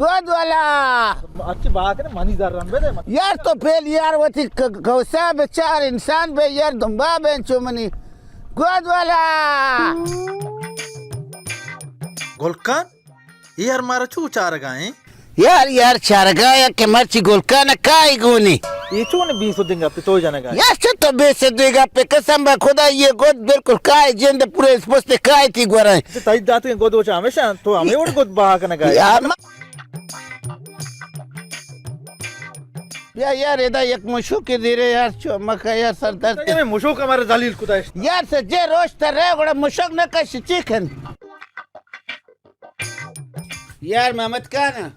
गोद वाला अच्छी बात है ना मनी जर रन बे यार तो फेल यार वती गौसा बेचार इंसान बे यार दुम्बा बे चुमनी गोद वाला गोलकान यार मारा चू चार गाए यार चारगाया के मर्ची गोलकान काय गुनी ये चू ने 20 देंगे पे तो जाने का यार से तो बेसे देगा पे कसम बा खुदा ये गोद बिल्कुल काय जेंद पूरे स्पष्ट काय थी गोरा तई दात के गोद वचा हमेशा तो हमें और गोद बहा करने का यार एदा एक मुशो के धीरे यार चमक यार सरदार ये मुशो का हमारे जालिल कुदा यार से जे रोज तर रे गोड़ा मुशक न का चिकन यार मोहम्मद खान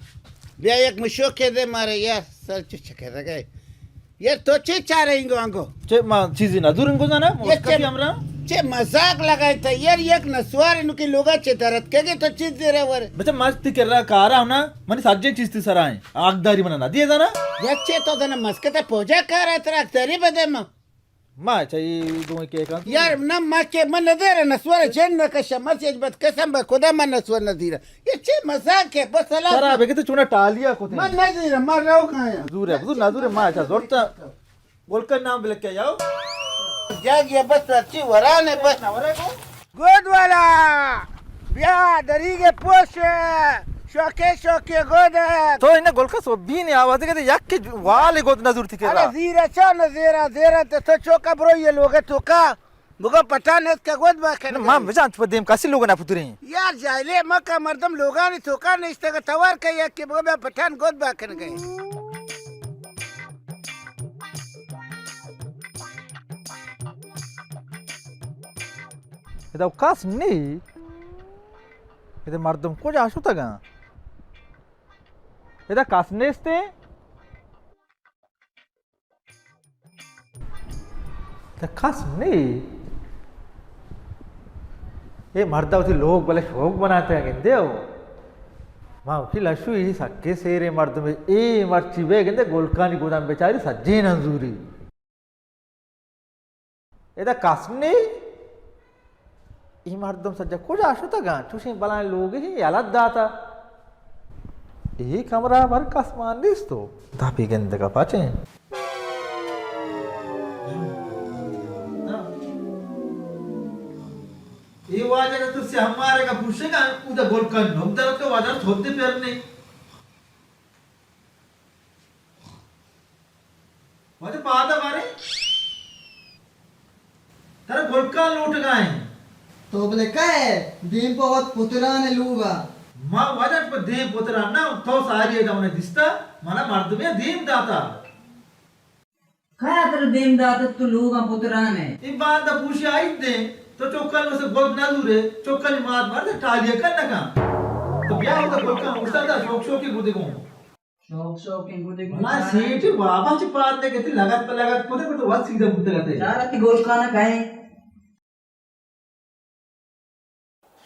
बिया एक मुशो के दे मारे यार सर चुचके रगे यार तो चे चाह रही गो चे मा चीज ना दूर को जाना ये कभी हमरा चे मजाक लगाए था यार एक नसवार इनकी लोगा चे दरद के तो चीज दे रहे वर बच्चा मस्त कर रहा कारा होना मनी सज्जे चीज थी सरा है आगदारी बनाना दिए जाना यार चे तो दन मस्कते पूजा कर रहा तेरा तेरी बदे में मां चाहिए दो के का यार न मां के मन दे रहा नसवार चेन न कशा मसेज बद कसम बा खुदा मन नसवार न दे रहा ये चे मजाक है बस सलाम सरा बेके तो चुना टालिया को मन न दे रहा मार रहो कहां है दूर है मां अच्छा जोरता गोलकन नाम बिल के जाओ जाग ये बस अच्छी वराने बस गोद वाला बिया दरी के पोष शोके गोद तो इने गोलका सो भी नहीं आवाज के यक के वाले गोद नजर थी के अरे जीरा चा न जेरा तो चोका ब्रो ये लोग तो का मुगा पठान है का गोद बा के मां बजान तो देम कासी लोग ना पुतरे यार जाइले मका मर्दम लोगा ने चोका ने इस तक तवार के या के मुगा पठान गोद बा के गए इधर कास नहीं इधर मर्दम को जा शुता गा इधर कास नेस्ते इधर कास नहीं ये मर्दा उसी लोग बले शौक बनाते हैं कहते हो माँ उसी लशु ही सक्के सेरे मर्द में ए मर्ची वे कहते गोलकानी गोदाम बेचारी सज्जे नंजूरी इधर कास नहीं ఈ మార్దం సజ్జ కూడా అశుతగా చూసి బలాని లోग ही अलग दाता ये कमरा भर का आसमान दिस्तो दापी गंद का पाचे ये वाजे का तुझसे हमारे का पूछेगा उधर गोलकन नोकदर तो वाजा छोड़ते पैर नहीं वाजे पादा मारे तेरा गोलकन लूट गए तो बोले काय दीन बहुत पुत्राने लूगा मां वजन पर दीन पुत्रा ना तो सारी है हमने दिसता माना मर्द में दीन दाता काय तर दीन दाता तू लूगा पुत्राने ये बात दा पूछे आई दे तो चौकल में से गोल ना दूरे चौकल मार मार दे टालिया कर ना का तो ब्याह होता गोल का उस्ता था शौक की गुदे को शौक के गुदे को ना सेठ बाबा ची पार दे के लगत पे लगत को तो वत सीधा बुद्ध रहते चारती गोल खाना काय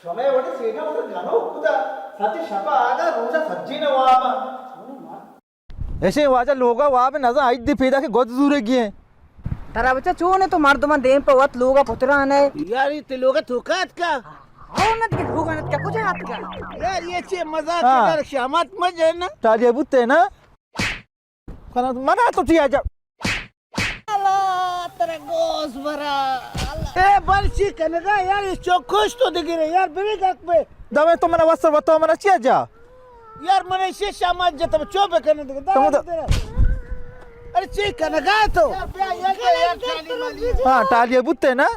समय वटे सेना उधर गानो खुदा साथी शपा आगा रोजा सज्जी ने वामा ऐसे वाजा लोगा वहां पे नजर आई दी फेदा के गोद दूरे किए तारा बच्चा चोने तो मर्द में देम पे वत लूगा पुत्राने यार ये लोग थोकात का औनत के लूगा नत क्या कुछ हाथ का यार ये चे मजाक कर शामत मजे ना ताजे बुते ना कना मना तो ठी आजा अल्लाह तेरा गोस भरा ए बलची कनगा यार ये चौखुश तो दिख रहे यार बिरी गक पे दवे तो मना वस वतो मना चिया जा यार मने से शामत जब चोबे करने दे अरे चे कनगा तो यार खाली माली हां टालिए बुते ना